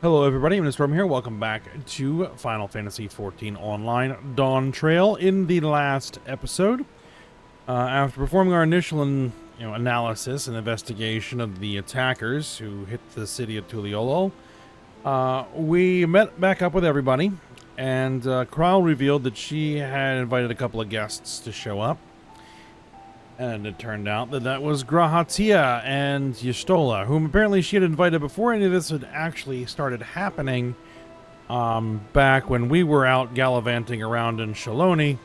Hello everybody, I'm Storm here. Welcome back to Final Fantasy XIV Online Dawntrail. In the last episode, after performing our initial analysis and investigation of the attackers who hit the city of Tuliolo, we met back up with everybody, and Kryle revealed that she had invited a couple of guests to show up. And it turned out that that was Grahatia and Y'shtola, whom apparently she had invited before any of this had actually started happening, back when we were out gallivanting around in Shaloni,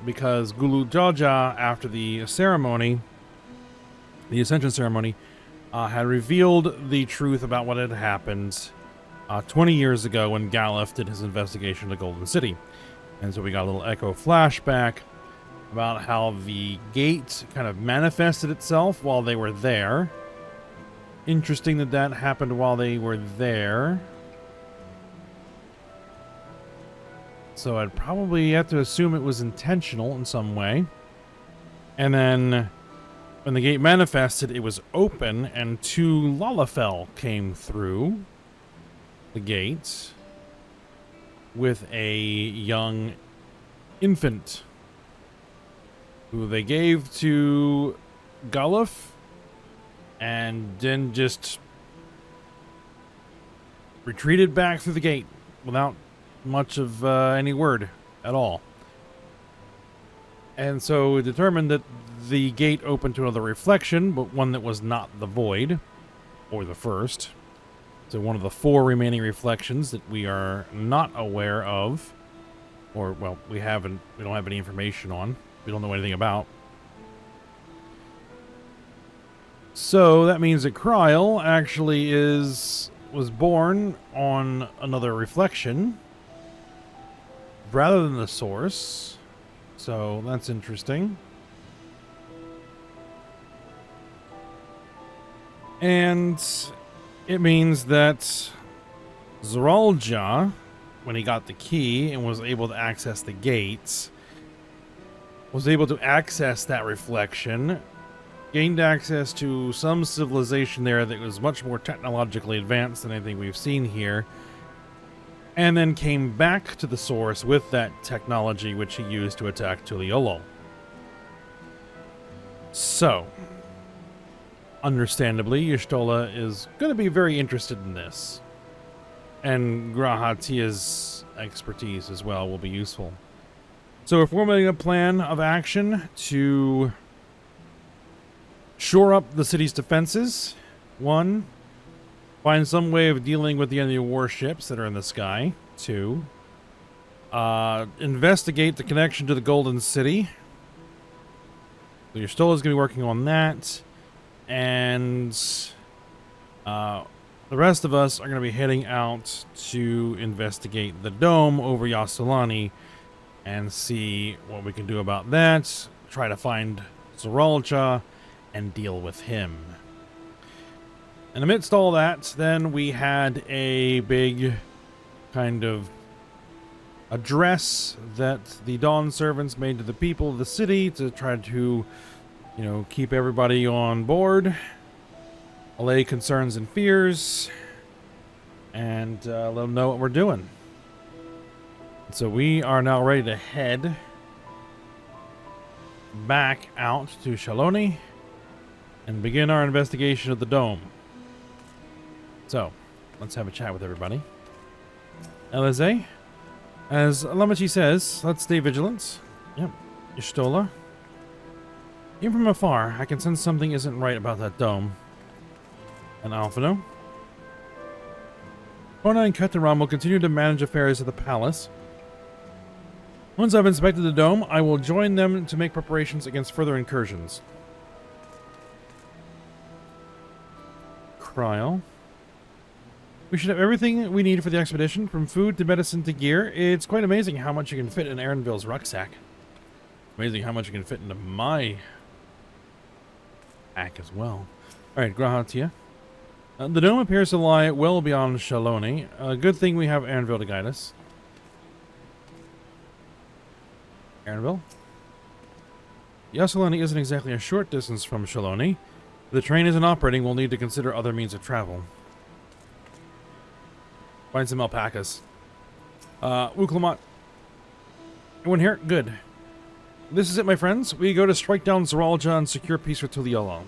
because Gulu Jaja, after the ceremony, the Ascension ceremony, had revealed the truth about what had happened 20 years ago when Galif did his investigation of the Golden City. And so we got a little echo flashback about how the gate kind of manifested itself while they were there. Interesting that that happened while they were there. So I'd probably have to assume it was intentional in some way. And then when the gate manifested, it was open and two Lalafell came through the gate with a young infant who they gave to Galif, and then just retreated back through the gate without much of any word at all. And so we determined that the gate opened to another reflection, but one that was not the void, or the first. So one of the four remaining reflections that we are not aware of, or, well, we don't have any information on. We don't know anything about. So that means that Kryle actually was born on another reflection rather than the source. So that's interesting. And it means that Zoralja, when he got the key and was able to access the gates, was able to access that reflection, gained access to some civilization there that was much more technologically advanced than anything we've seen here, and then came back to the source with that technology which he used to attack Tuliolo. So, understandably, Y'shtola is going to be very interested in this, and Grahatia's expertise as well will be useful. So we're formulating a plan of action to shore up the city's defenses. 1, find some way of dealing with the enemy warships that are in the sky. 2, investigate the connection to the Golden City. So Y'shtola's going to be working on that. And the rest of us are going to be heading out to investigate the dome over Yassilani and see what we can do about that. Try to find Zoralja and deal with him. And amidst all that, then we had a big kind of address that the Dawn servants made to the people of the city to try to, keep everybody on board, allay concerns and fears, and let them know what we're doing. So we are now ready to head back out to Shaloni and begin our investigation of the dome. So, let's have a chat with everybody. Elize, as Lamachi says, let's stay vigilant. Yep. Y'shtola. Even from afar, I can sense something isn't right about that dome. And Alphino. Kona and Ketaram will continue to manage affairs at the palace. Once I've inspected the dome, I will join them to make preparations against further incursions. Kryle. We should have everything we need for the expedition, from food to medicine to gear. It's quite amazing how much you can fit in Aaronville's rucksack. Amazing how much you can fit into my pack as well. Alright, Grahatia. The dome appears to lie well beyond Shaloni. A good thing we have Aaronville to guide us. Aaronville? Yassilani isn't exactly a short distance from Shaloni. If the train isn't operating, we'll need to consider other means of travel. Find some alpacas. Uklamot. Anyone here? Good. This is it, my friends. We go to strike down Zoralja and secure peace for Tuliolo.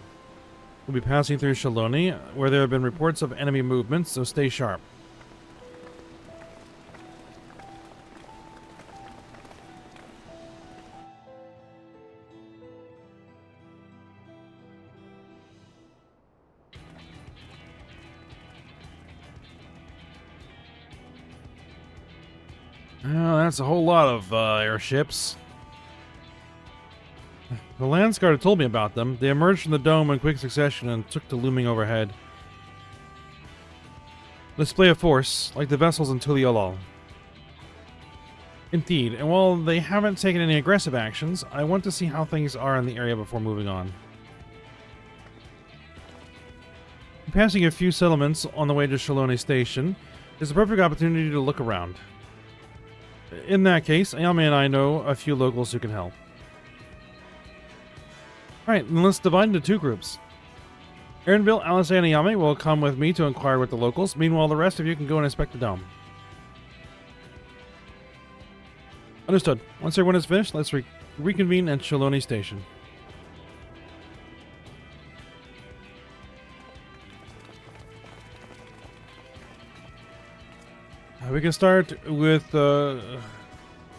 We'll be passing through Shaloni, where there have been reports of enemy movements, so stay sharp. Well, that's a whole lot of airships. The Landsguard had told me about them. They emerged from the dome in quick succession and took to looming overhead. Display of force, like the vessels in Tuliolol. Indeed, and while they haven't taken any aggressive actions, I want to see how things are in the area before moving on. Passing a few settlements on the way to Shaloni Station is a perfect opportunity to look around. In that case, Ayame and I know a few locals who can help. Alright, then let's divide into two groups. Aaronville, Alice, and Ayame will come with me to inquire with the locals. Meanwhile, the rest of you can go and inspect the dome. Understood. Once everyone is finished, let's reconvene at Shaloni Station. We can start with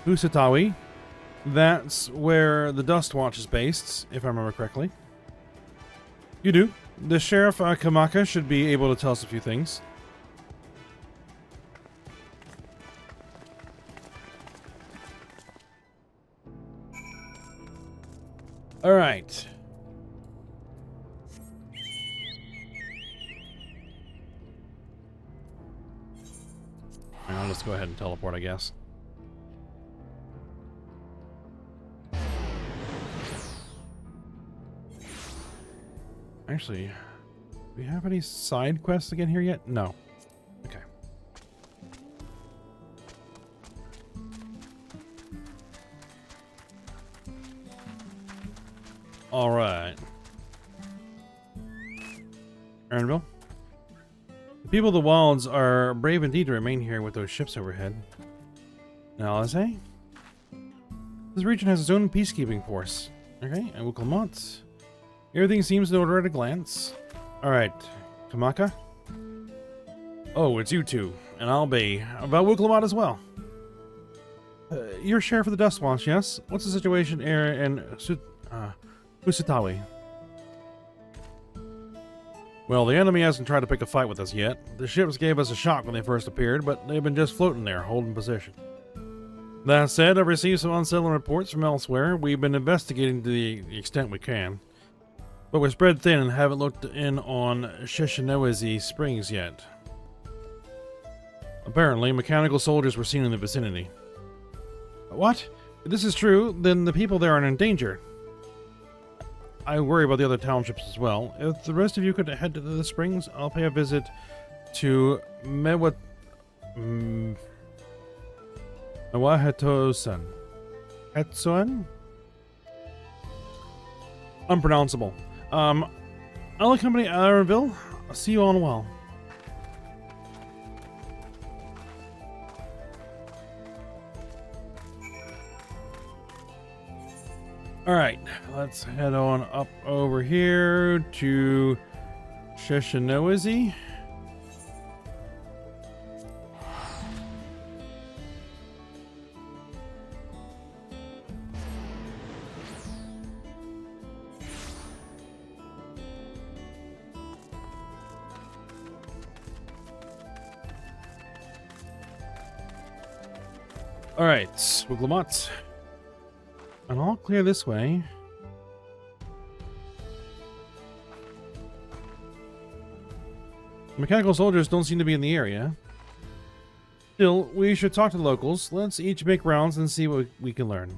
Usatawi. That's where the Dust Watch is based, if I remember correctly. You do. The Sheriff Kamaka should be able to tell us a few things. Alright. I'll just go ahead and teleport, I guess. Actually, do we have any side quests again here yet? No. Okay. Alright. Aaronville? The people of the wilds are brave indeed to remain here with those ships overhead. Now, let's say this region has its own peacekeeping force. Okay, and Wukalmont. Everything seems in order at a glance. Alright, Kamaka? Oh, it's you two, and I'll be about Wukalmont as well. You're Sheriff of the Dust Watch, yes? What's the situation here in Usatawi? Well, the enemy hasn't tried to pick a fight with us yet. The ships gave us a shock when they first appeared, but they've been just floating there, holding position. That said, I've received some unsettling reports from elsewhere. We've been investigating to the extent we can. But we're spread thin and haven't looked in on Sheshinoezi Springs yet. Apparently, mechanical soldiers were seen in the vicinity. What? If this is true, then the people there are in danger. I worry about the other townships as well. If the rest of you could head to the springs, I'll pay a visit to Mewahetosan. Hetsuan? Unpronounceable. I'll accompany Aaronville. I'll see you on well. Alright, let's head on up over here to Sheshinoezi. Alright, Wiglamot. And I'll clear this way. Mechanical soldiers don't seem to be in the area. Still, we should talk to the locals. Let's each make rounds and see what we can learn.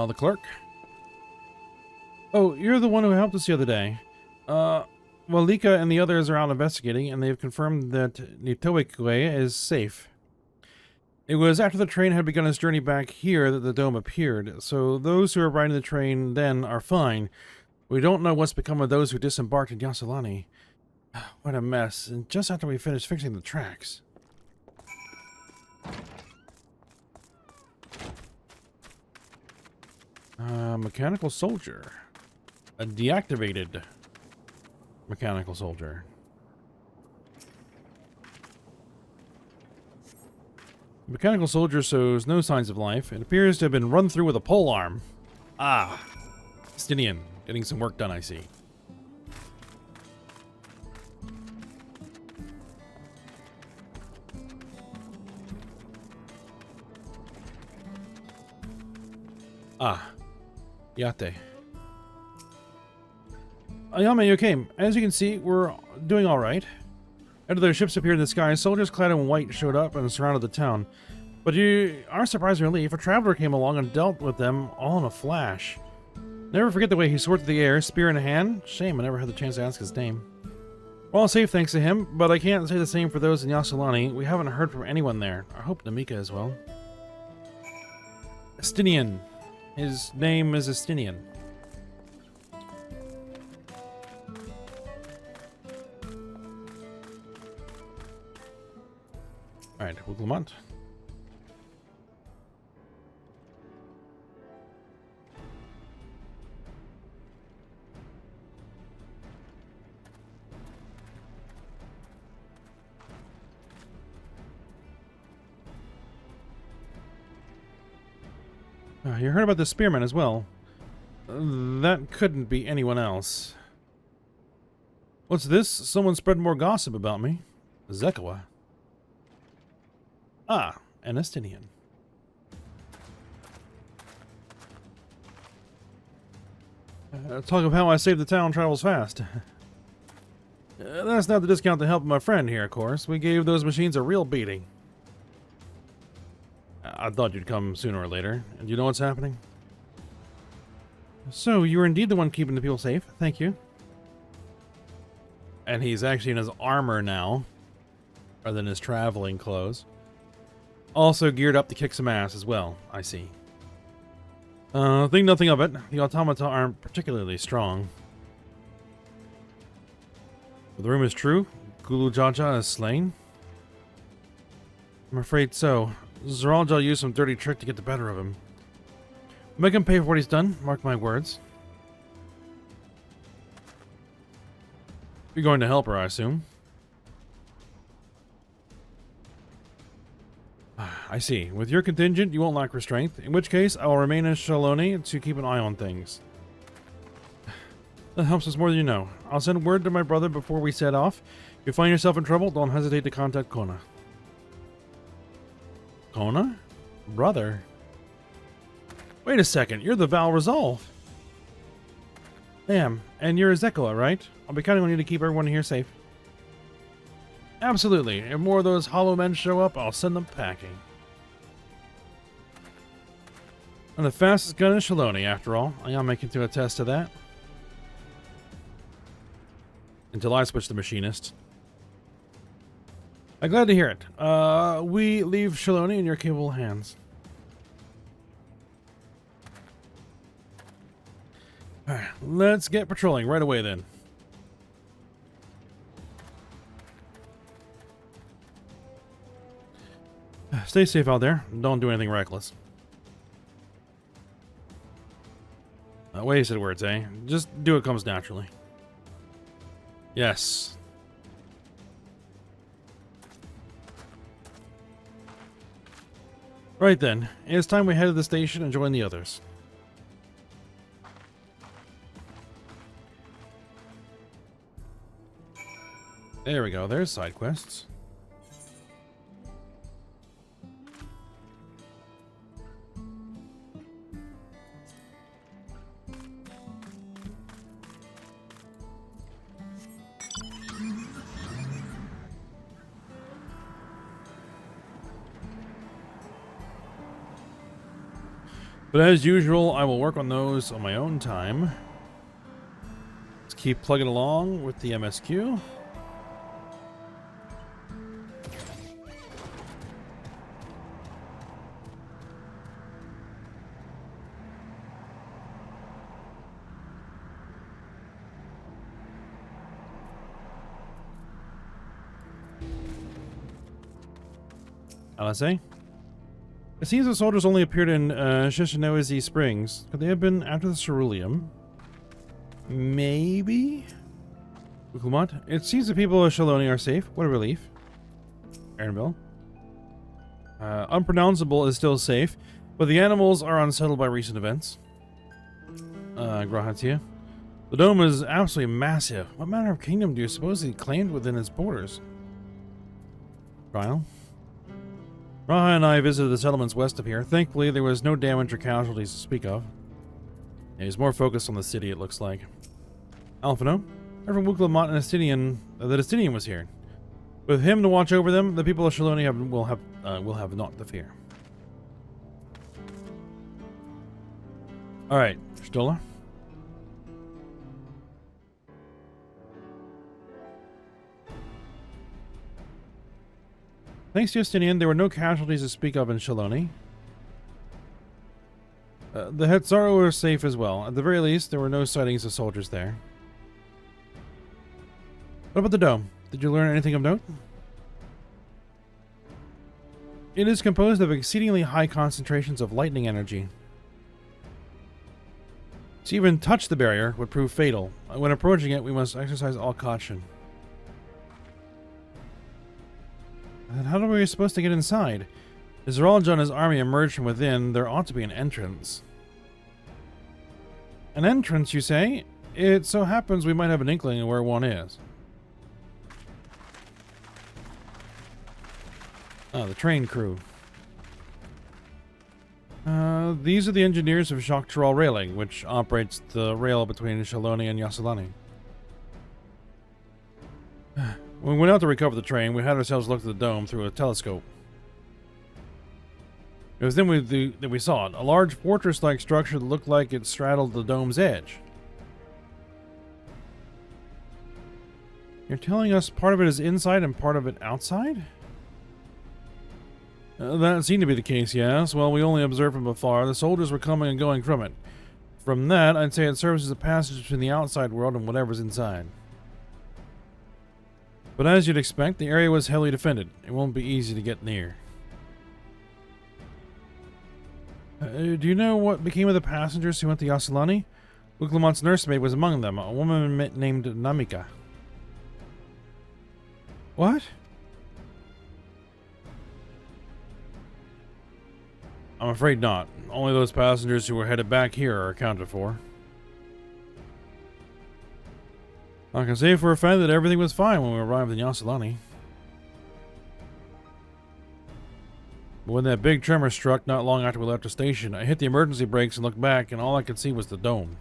The clerk. Oh, you're the one who helped us the other day. Well, Lika and the others are out investigating, and they've confirmed that Nitoikue is safe. It was after the train had begun its journey back here that the dome appeared, so those who are riding the train then are fine. We don't know what's become of those who disembarked in Yasulani. What a mess, and just after we finished fixing the tracks. Mechanical soldier. A deactivated mechanical soldier. The mechanical soldier shows no signs of life. It appears to have been run through with a pole arm. Ah, Stinian, getting some work done, I see. Ah, Yate. Ayame, you came. As you can see, we're doing alright. After their ships appeared in the sky, soldiers clad in white showed up and surrounded the town. But to our surprise and relief, a traveler came along and dealt with them all in a flash. Never forget the way he soared through the air, spear in hand. Shame I never had the chance to ask his name. We're all safe thanks to him, but I can't say the same for those in Yasulani. We haven't heard from anyone there. I hope Namika as well. Estinian. His name is Estinian. Alright, Wooglamont. You heard about the spearman as well. That couldn't be anyone else. What's this? Someone spread more gossip about me. Zekawa. Ah, an Estinian. Talk of how I saved the town travels fast. That's not the discount to help my friend here, of course. We gave those machines a real beating. I thought you'd come sooner or later. And you know what's happening? So, you were indeed the one keeping the people safe. Thank you. And he's actually in his armor now, rather than his traveling clothes. Also geared up to kick some ass as well, I see. Think nothing of it. The automata aren't particularly strong. But the rumor is true? Gulu Jaja is slain? I'm afraid so. Zaralja used some dirty trick to get the better of him. Make him pay for what he's done, mark my words. You're going to help her, I assume. I see. With your contingent, you won't lack restraint. In which case, I will remain in Shaloni to keep an eye on things. That helps us more than you know. I'll send word to my brother before we set off. If you find yourself in trouble, don't hesitate to contact Kona. Kona? Brother? Wait a second, you're the Val Resolve. Damn, and you're a Zekawa, right? I'll be counting on you to keep everyone here safe. Absolutely. If more of those hollow men show up, I'll send them packing. I'm the fastest gun in Shaloni, after all. Ayame can attest to that. Until I switch to machinist. I'm glad to hear it. We leave Shaloni in your capable hands. Alright, let's get patrolling right away then. Stay safe out there. Don't do anything reckless. Wasted words, eh? Just do what comes naturally. Yes. Right then, it's time we head to the station and join the others. There we go, there's side quests. But as usual, I will work on those on my own time. keep plugging along with the MSQ. LSA? It seems the soldiers only appeared in Shishinoizi Springs. Could they have been after the ceruleum? Maybe? Ukulmont? It seems the people of Shaloni are safe. What a relief. Aaronville? Unpronounceable is still safe, but the animals are unsettled by recent events. Grahatia? The dome is absolutely massive. What manner of kingdom do you suppose he claimed within its borders? Trial? Raha and I visited the settlements west of here. Thankfully, there was no damage or casualties to speak of. Yeah, he's more focused on the city, it looks like. Alphino? Heard from Wuklamat and Estinian that Estinian was here. With him to watch over them, the people of Shaloni will have naught to fear. Alright, Stola. Thanks to Justinian, there were no casualties to speak of in Shaloni. The Hetzaru were safe as well. At the very least, there were no sightings of soldiers there. What about the dome? Did you learn anything of note? It is composed of exceedingly high concentrations of lightning energy. To even touch the barrier would prove fatal. When approaching it, we must exercise all caution. And how are we supposed to get inside? As Zeralja and his army emerge from within, there ought to be an entrance. An entrance, you say? It so happens we might have an inkling of where one is. Oh, the train crew. These are the engineers of Shaktaral Railing, which operates the rail between Shaloni and Yasalani. When we went out to recover the train, we had ourselves look at the dome through a telescope. It was then that we saw it, a large fortress-like structure that looked like it straddled the dome's edge. You're telling us part of it is inside and part of it outside? That seemed to be the case, yes. Well, we only observed from afar. The soldiers were coming and going from it. From that, I'd say it serves as a passage between the outside world and whatever's inside. But as you'd expect, the area was heavily defended. It won't be easy to get near. Do you know what became of the passengers who went to Yasalani? Wuklamat's nursemaid was among them, a woman named Namika. What? I'm afraid not. Only those passengers who were headed back here are accounted for. I can say for a fact that everything was fine when we arrived in Yasalani. But when that big tremor struck not long after we left the station, I hit the emergency brakes and looked back, and all I could see was the dome.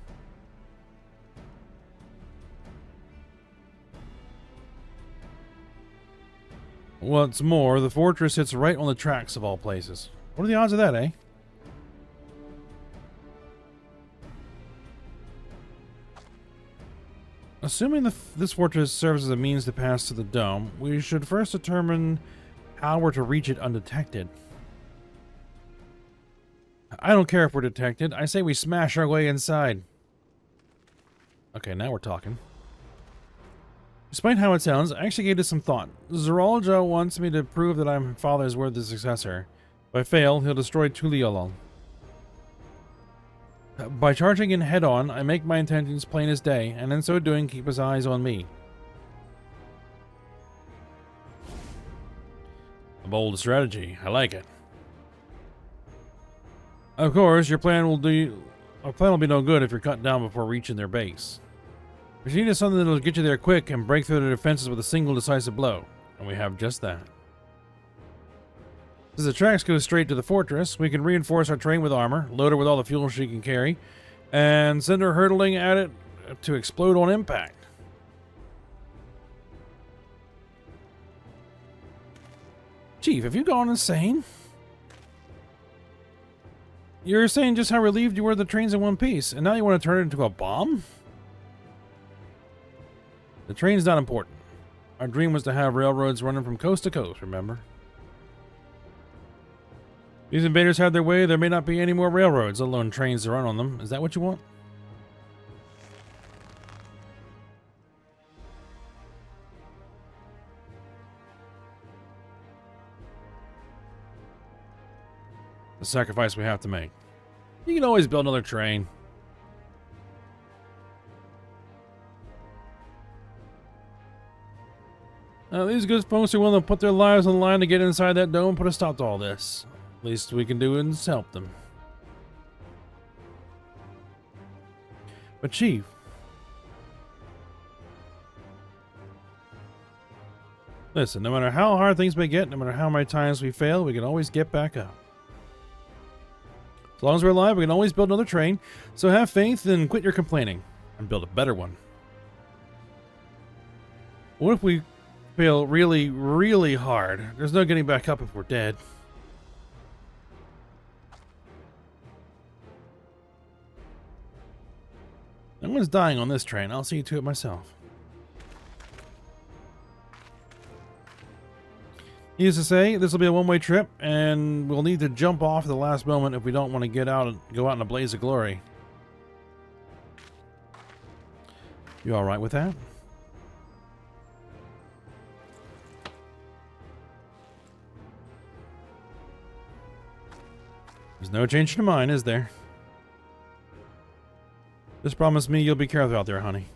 What's more, the fortress sits right on the tracks of all places. What are the odds of that, eh? Assuming this fortress serves as a means to pass to the dome, we should first determine how we're to reach it undetected. I don't care if we're detected. I say we smash our way inside. Okay, now we're talking. Despite how it sounds, I actually gave this some thought. Zeralja wants me to prove that I'm father's worthy successor. If I fail, he'll destroy Tuliolol. By charging in head-on, I make my intentions plain as day, and in so doing, keep his eyes on me. A bold strategy. I like it. Of course, our plan will be no good if you're cut down before reaching their base. What you need is something that'll get you there quick and break through their defenses with a single decisive blow, and we have just that. As the tracks go straight to the fortress, we can reinforce our train with armor, load her with all the fuel she can carry, and send her hurtling at it to explode on impact. Chief, have you gone insane? You're saying just how relieved you were the train's in one piece, and now you want to turn it into a bomb? The train's not important. Our dream was to have railroads running from coast to coast, remember? These invaders have their way, there may not be any more railroads, let alone trains to run on them. Is that what you want? The sacrifice we have to make. You can always build another train. These good folks are willing to put their lives on the line to get inside that dome and put a stop to all this. Least we can do is help them. But Chief, listen, no matter how hard things may get, no matter how many times we fail, we can always get back up. As long as we're alive, we can always build another train. So have faith and quit your complaining and build a better one. What if we fail really, really hard? There's no getting back up if we're dead. No one's dying on this train. I'll see to it myself. He used to say this will be a one-way trip, and we'll need to jump off at the last moment if we don't want to go out in a blaze of glory. You all right with that? There's no change in mind, is there? Just promise me you'll be careful out there, honey.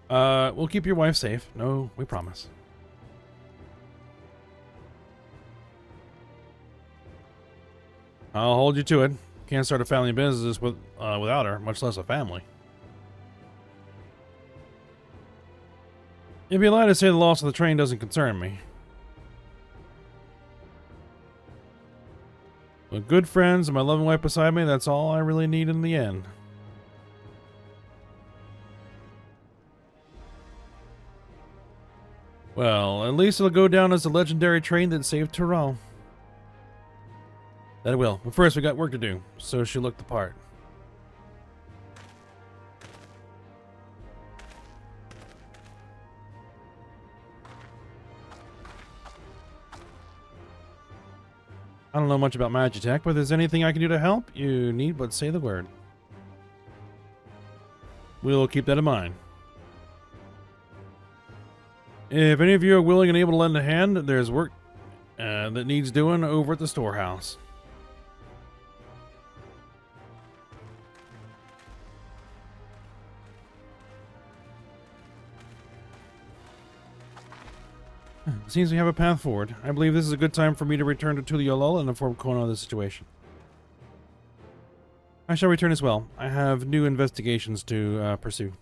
We'll keep your wife safe. No, we promise. I'll hold you to it. Can't start a family business without her, much less a family. It'd be a lie to say the loss of the train doesn't concern me. With good friends and my loving wife beside me, that's all I really need in the end. Well, at least it'll go down as the legendary train that saved Tyrell. That it will. But first, we got work to do, so she looked the part. I don't know much about Magitech, but if there's anything I can do to help, you need but say the word. We'll keep that in mind. If any of you are willing and able to lend a hand, there's work that needs doing over at the storehouse. Seems we have a path forward. I believe this is a good time for me to return to Tuliolol and inform Kono of the situation. I shall return as well. I have new investigations to pursue.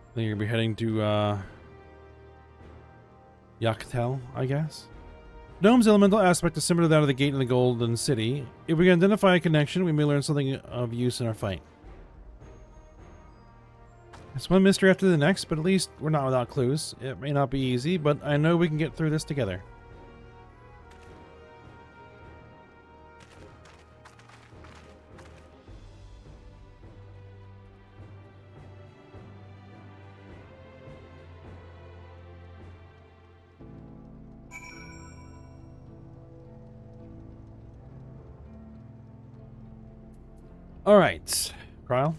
I think you're going to be heading to Yaktel, I guess. Dome's elemental aspect is similar to that of the gate in the Golden City. If we can identify a connection, we may learn something of use in our fight. It's one mystery after the next, but at least we're not without clues. It may not be easy, but I know we can get through this together. Alright, Krile.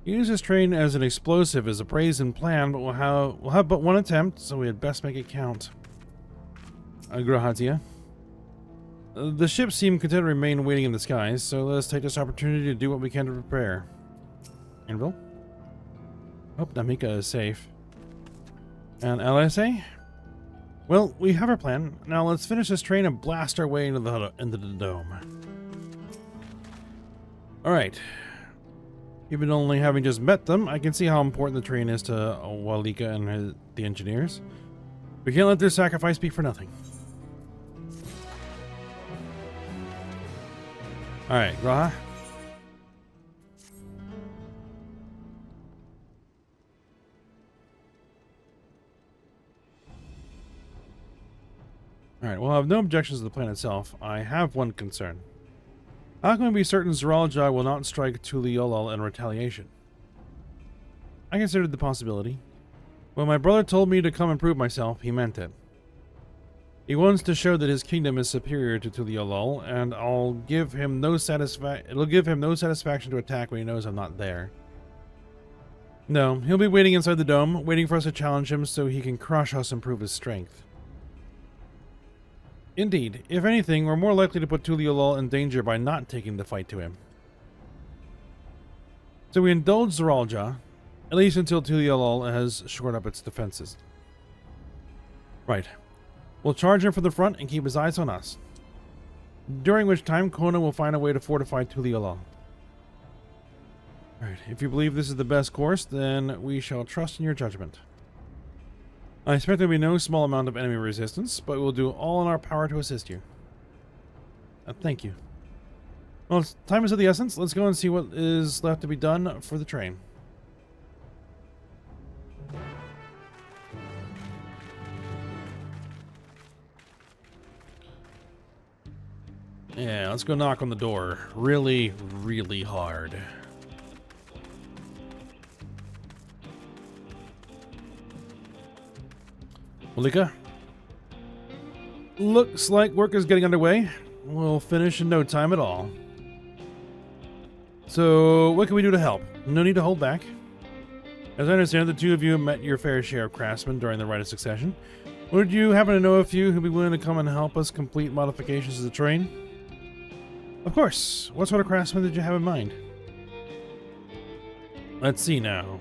Use this train as an explosive as a brazen plan, but we'll have but one attempt, so we had best make it count. Grahatia. The ships seem content to remain waiting in the skies, so let's take this opportunity to do what we can to prepare. Anvil? Hope Namika is safe. And LSA? Well, we have our plan. Now let's finish this train and blast our way into the dome. Alright. Even only having just met them, I can see how important the train is to Walika and the engineers. We can't let their sacrifice be for nothing. Alright, Graha. Alright, well, I have no objections to the plan itself. I have one concern. How can we be certain Zoraljai will not strike Tuliolol in retaliation? I considered the possibility. When my brother told me to come and prove myself, he meant it. He wants to show that his kingdom is superior to Tuliolol, and it'll give him no satisfaction to attack when he knows I'm not there. No, he'll be waiting inside the dome, waiting for us to challenge him so he can crush us and prove his strength. Indeed, if anything, we're more likely to put Tuliolol in danger by not taking the fight to him. So we indulge Zoraljai, at least until Tuliolol has shored up its defenses. Right. We'll charge him from the front and keep his eyes on us. During which time, Kona will find a way to fortify Tuliolol. Alright, if you believe this is the best course, then we shall trust in your judgment. I expect there will be no small amount of enemy resistance, but we'll do all in our power to assist you. Thank you. Well, time is of the essence. Let's go and see what is left to be done for the train. Yeah, let's go knock on the door. Really, really hard. Malika? Looks like work is getting underway. We'll finish in no time at all. So, what can we do to help? No need to hold back. As I understand, the two of you have met your fair share of craftsmen during the Rite of Succession. Would you happen to know a few who'd be willing to come and help us complete modifications to the train? Of course. What sort of craftsmen did you have in mind? Let's see now.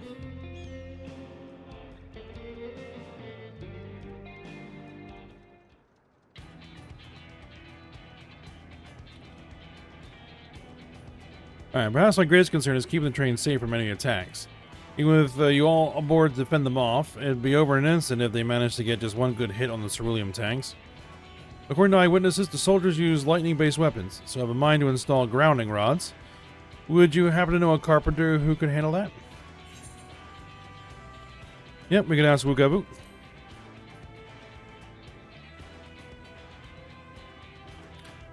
Alright, perhaps my greatest concern is keeping the train safe from any attacks. Even with you all aboard to defend them off, it'd be over in an instant if they managed to get just one good hit on the ceruleum tanks. According to eyewitnesses, the soldiers use lightning-based weapons, so I have a mind to install grounding rods. Would you happen to know a carpenter who could handle that? Yep, we could ask Wugabu.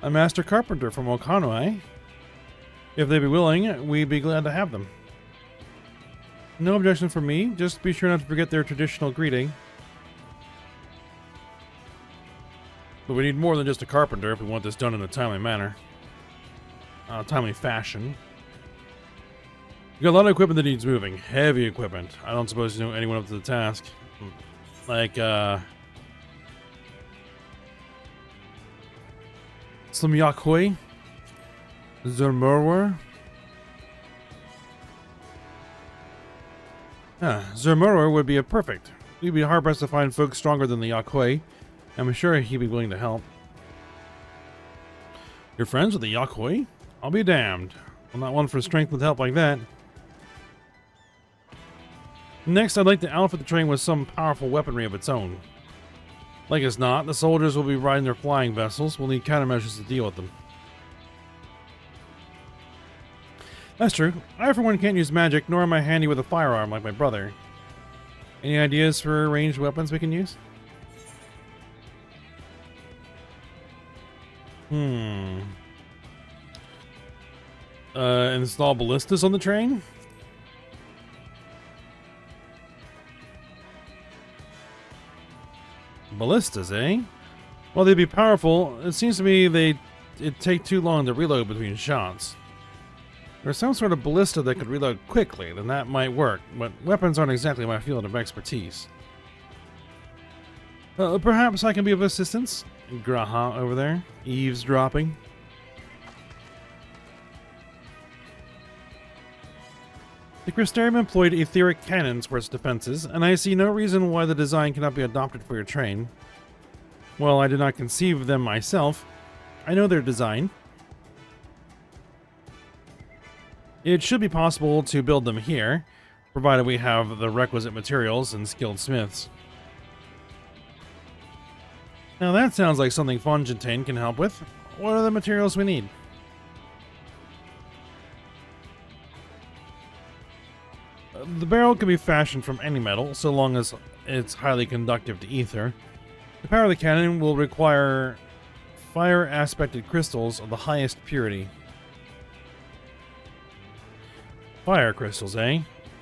A master carpenter from Okano, eh? If they'd be willing, we'd be glad to have them. No objection from me, just be sure not to forget their traditional greeting. But we need more than just a carpenter if we want this done in a timely manner. Timely fashion. We got a lot of equipment that needs moving. Heavy equipment. I don't suppose you know anyone up to the task. Like, some Yakoi? Zermurwer? Zermurwer would be a perfect. We'd be hard-pressed to find folks stronger than the Yakoi. I'm sure he'd be willing to help. You're friends with the Yakoi? I'll be damned. I'm not one for strength with help like that. Next, I'd like to outfit the train with some powerful weaponry of its own. Like as not, the soldiers will be riding their flying vessels. We'll need countermeasures to deal with them. That's true. I, for one, can't use magic, nor am I handy with a firearm like my brother. Any ideas for ranged weapons we can use? Install ballistas on the train? Ballistas, eh? Well, they'd be powerful. It seems to me it'd take too long to reload between shots. There's some sort of ballista that could reload quickly, then that might work, but weapons aren't exactly my field of expertise. Perhaps I can be of assistance? Graha over there, eavesdropping. The Crystarium employed etheric cannons for its defenses, and I see no reason why the design cannot be adopted for your train. Well, I did not conceive them myself. I know their design. It should be possible to build them here, provided we have the requisite materials and skilled smiths. Now that sounds like something Fontaine can help with. What are the materials we need? The barrel can be fashioned from any metal, so long as it's highly conductive to ether. To power the cannon will require fire aspected crystals of the highest purity. Fire crystals, eh?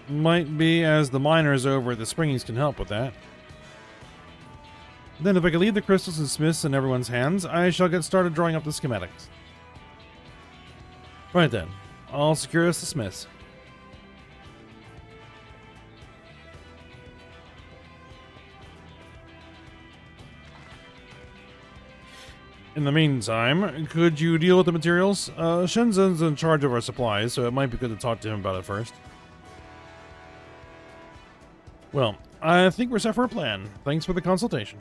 Might be, as the miners over at the Springs can help with that. Then if I could leave the crystals and smiths in everyone's hands, I shall get started drawing up the schematics. Right then, I'll secure us the smiths. In the meantime, could you deal with the materials? Shinzen's in charge of our supplies, so it might be good to talk to him about it first. Well, I think we're set for a plan. Thanks for the consultation.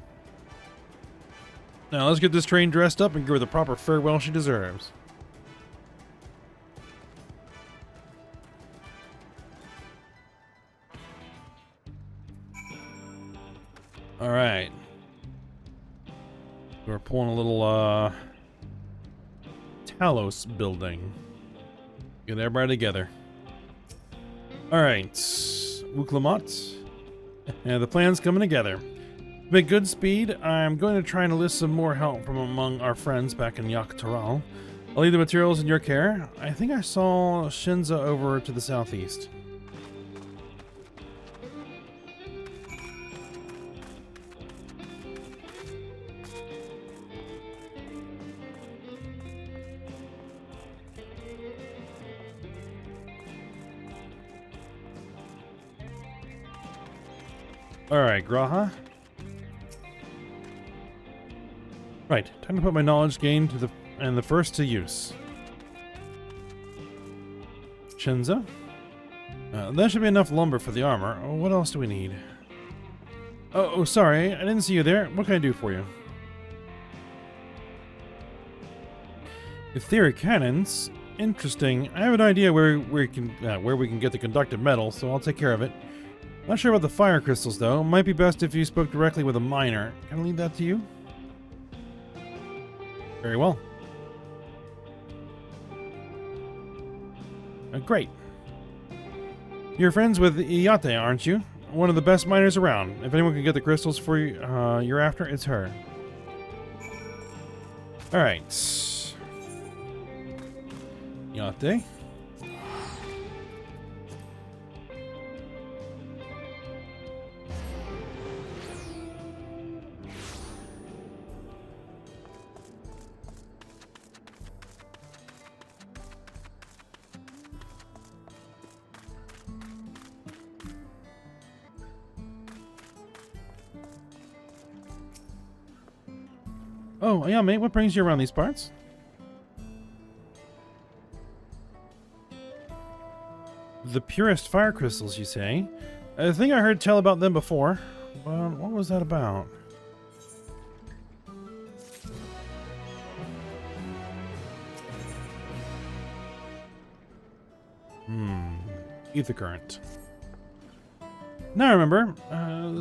Now let's get this train dressed up and give her the proper farewell she deserves. Alright. We're pulling a little, Talos building. Get everybody together. Alright. Wuklamot. Yeah, the plan's coming together. To make good speed, I'm going to try and enlist some more help from among our friends back in Yaktaral. I'll leave the materials in your care. I think I saw Shinza over to the southeast. Alright, Graha. Right, time to put my knowledge gained to the first to use. Shinza. That should be enough lumber for the armor. What else do we need? Oh, sorry, I didn't see you there. What can I do for you? Etheric cannons? Interesting. I have an idea where we can get the conductive metal, so I'll take care of it. Not sure about the fire crystals, though. Might be best if you spoke directly with a miner. Can I leave that to you? Very well. Great. You're friends with Iyate, aren't you? One of the best miners around. If anyone can get the crystals for you, you're after, it's her. Alright. Iyate. Oh, yeah, mate, what brings you around these parts? The purest fire crystals, you say? I think I heard tell about them before. But what was that about? Ether current. Now I remember.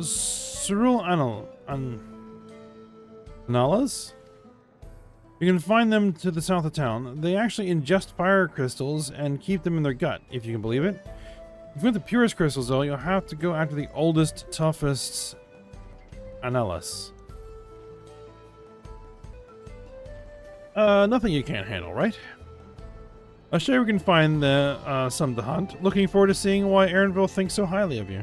Cerule Analas? You can find them to the south of town. They actually ingest fire crystals and keep them in their gut, if you can believe it. If you want the purest crystals, though, you'll have to go after the oldest, toughest Analas. Nothing you can't handle, right? I'm sure we can find some to hunt. Looking forward to seeing why Aaronville thinks so highly of you.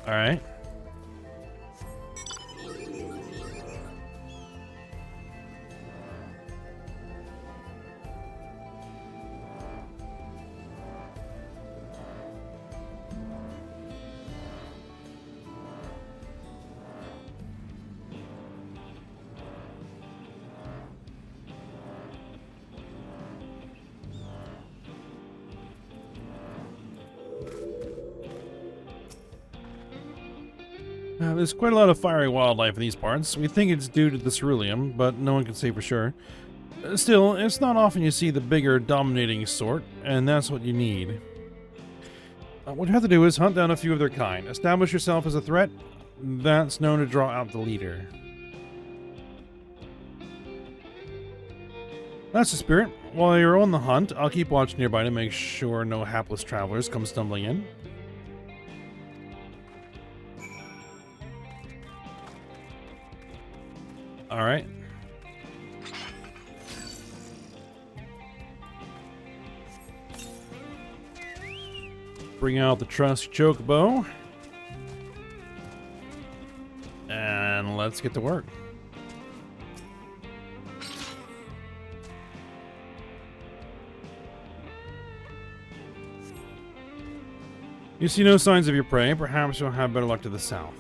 Alright. There's quite a lot of fiery wildlife in these parts. We think it's due to the ceruleum, but no one can say for sure. Still, it's not often you see the bigger, dominating sort, and that's what you need. What you have to do is hunt down a few of their kind. Establish yourself as a threat. That's known to draw out the leader. That's the spirit. While you're on the hunt, I'll keep watch nearby to make sure no hapless travelers come stumbling in. Alright. Bring out the trusty chocobo. And let's get to work. You see no signs of your prey. Perhaps you'll have better luck to the south.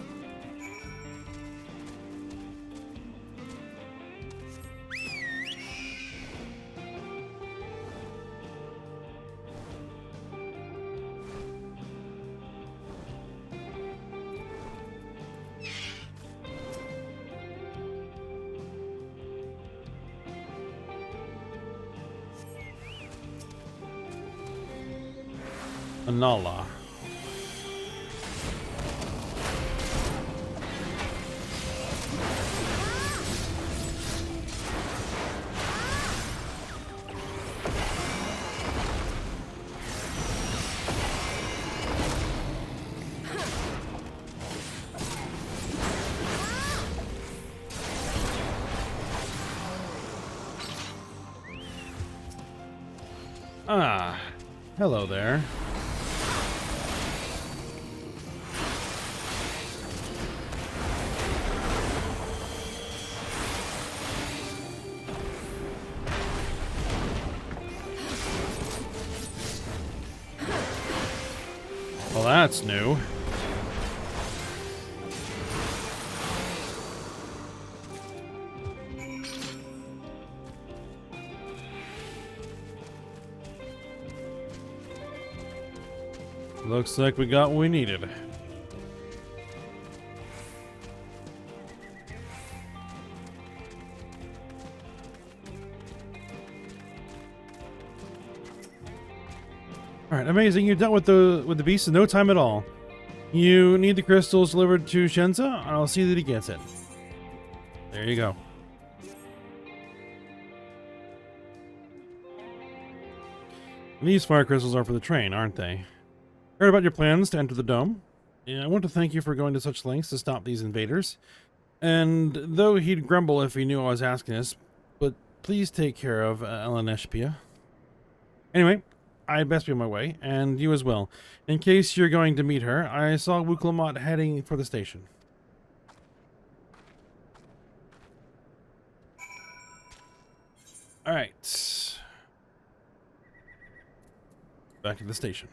Anala. Ah, hello there. Well, that's new. Looks like we got what we needed. Alright, amazing. You dealt with the beast in no time at all. You need the crystals delivered to Shenza? I'll see that he gets it. There you go. These fire crystals are for the train, aren't they? Heard about your plans to enter the dome. Yeah, I want to thank you for going to such lengths to stop these invaders. And though he'd grumble if he knew I was asking this, but please take care of Eleneshpia. Anyway, I'd best be on my way, and you as well. In case you're going to meet her, I saw Wuklamot heading for the station. Alright. Back to the station.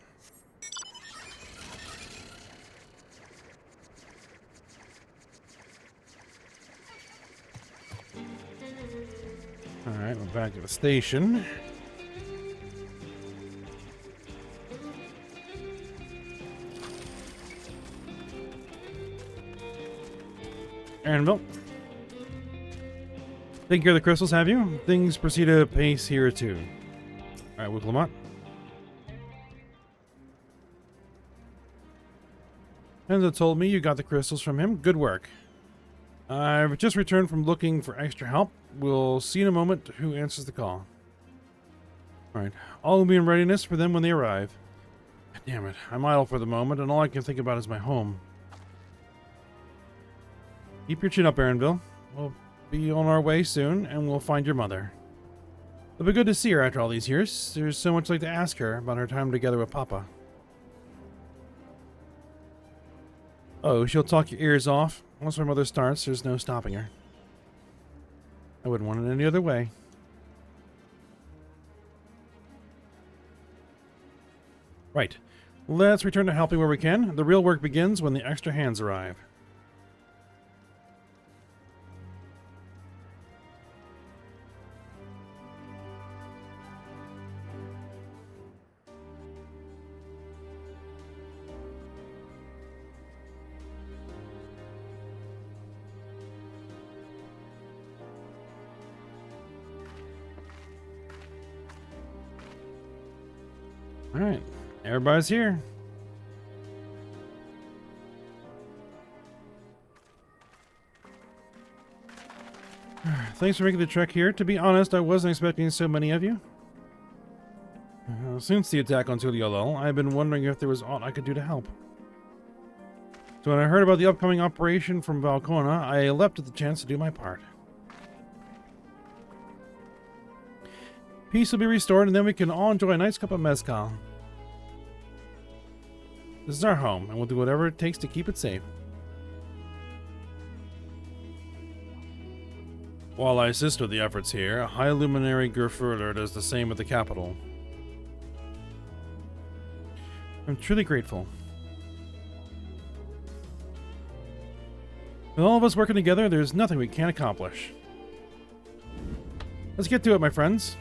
Alright, we're back at the station. Aaronville. Taking care of the crystals, have you? Things proceed at a pace here too. Alright, Wuklamot. Enzo told me you got the crystals from him. Good work. I've just returned from looking for extra help. We'll see in a moment who answers the call. Alright, all will be in readiness for them when they arrive. Damn it, I'm idle for the moment, and all I can think about is my home. Keep your chin up, Aaronville. We'll be on our way soon, and we'll find your mother. It'll be good to see her after all these years. There's so much I'd like to ask her about her time together with Papa. Oh, she'll talk your ears off. Once my mother starts, there's no stopping her. I wouldn't want it any other way. Right. Let's return to helping where we can. The real work begins when the extra hands arrive. Alright, everybody's here. Thanks for making the trek here. To be honest, I wasn't expecting so many of you. Since the attack on Tuliolel, I've been wondering if there was aught I could do to help. So when I heard about the upcoming operation from Valcona, I leapt at the chance to do my part. Peace will be restored, and then we can all enjoy a nice cup of mezcal. This is our home, and we'll do whatever it takes to keep it safe. While I assist with the efforts here, High Luminary Gerfurler does the same at the capital. I'm truly grateful. With all of us working together, there's nothing we can't accomplish. Let's get to it, my friends.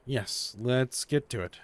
Yes, let's get to it.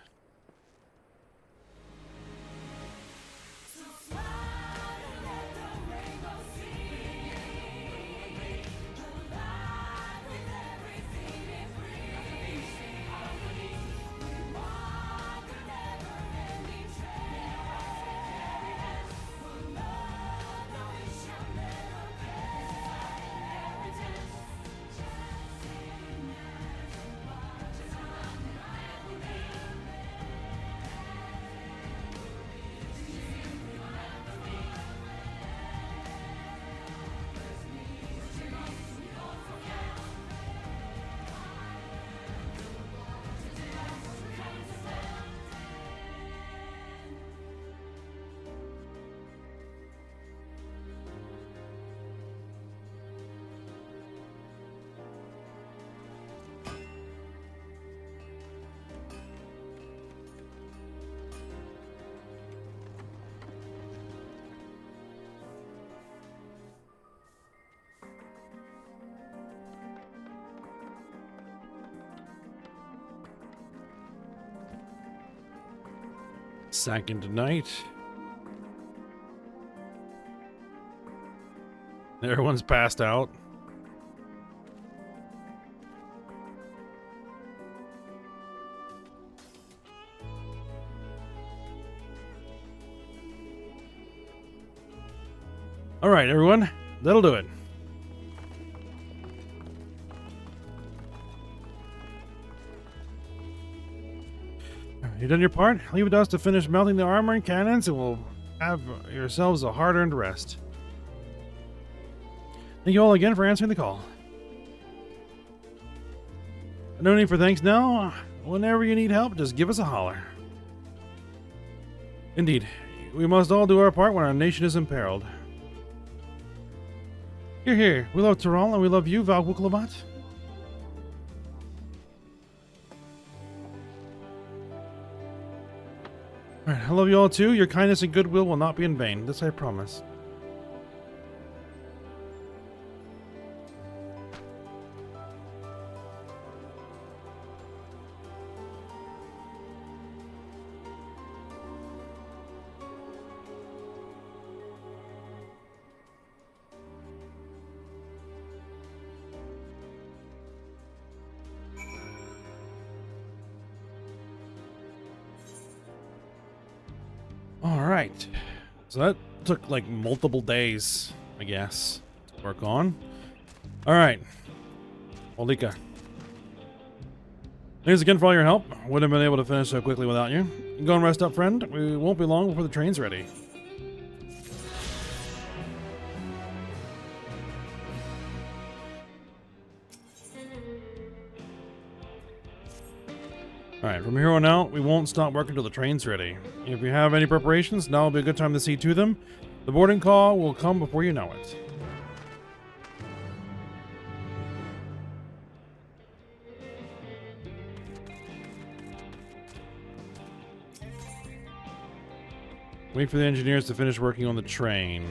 Second night. Everyone's passed out. All right, everyone. That'll do it. You done your part? Leave it to us to finish melting the armor and cannons, and we'll have yourselves a hard-earned rest. Thank you all again for answering the call. No need for thanks now. Whenever you need help, just give us a holler. Indeed, we must all do our part when our nation is imperiled. Hear, hear. We love Tyrell, and we love you, Val Wuklabat. Alright, I love you all too. Your kindness and goodwill will not be in vain. This I promise. Alright, so that took like multiple days, I guess, to work on. Alright, Olika. Thanks again for all your help. Wouldn't have been able to finish so quickly without you. Go and rest up, friend. We won't be long before the train's ready. Alright, from here on out, we won't stop working until the train's ready. If you have any preparations, now will be a good time to see to them. The boarding call will come before you know it. Wait for the engineers to finish working on the train.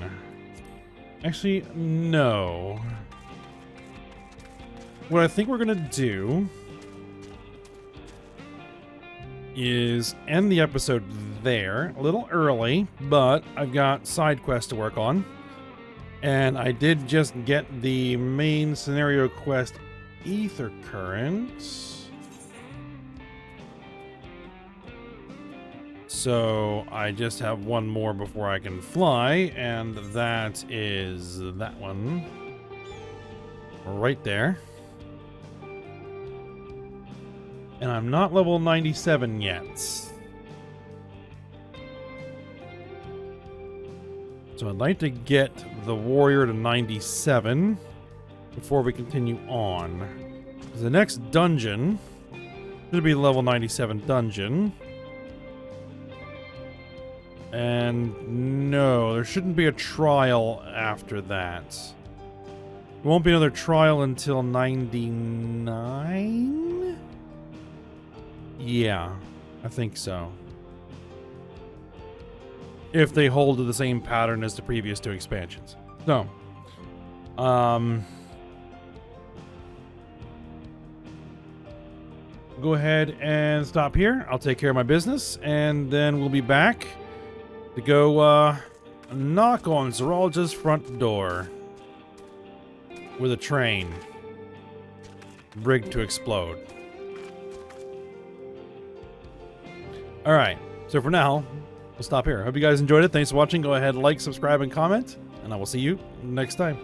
Actually, no. What I think we're gonna do is end the episode there, a little early, but I've got side quests to work on. And I did just get the main scenario quest Ether Current. So I just have one more before I can fly, and that is that one right there. And I'm not level 97 yet. So I'd like to get the warrior to 97 before we continue on. The next dungeon should be level 97 dungeon. And no, there shouldn't be a trial after that. There won't be another trial until 99? Yeah, I think so. If they hold to the same pattern as the previous 2 expansions. So, go ahead and stop here. I'll take care of my business, and then we'll be back to go knock on Zeralja's front door with a train rigged to explode. Alright, so for now, we'll stop here. Hope you guys enjoyed it. Thanks for watching. Go ahead, like, subscribe, and comment, and I will see you next time.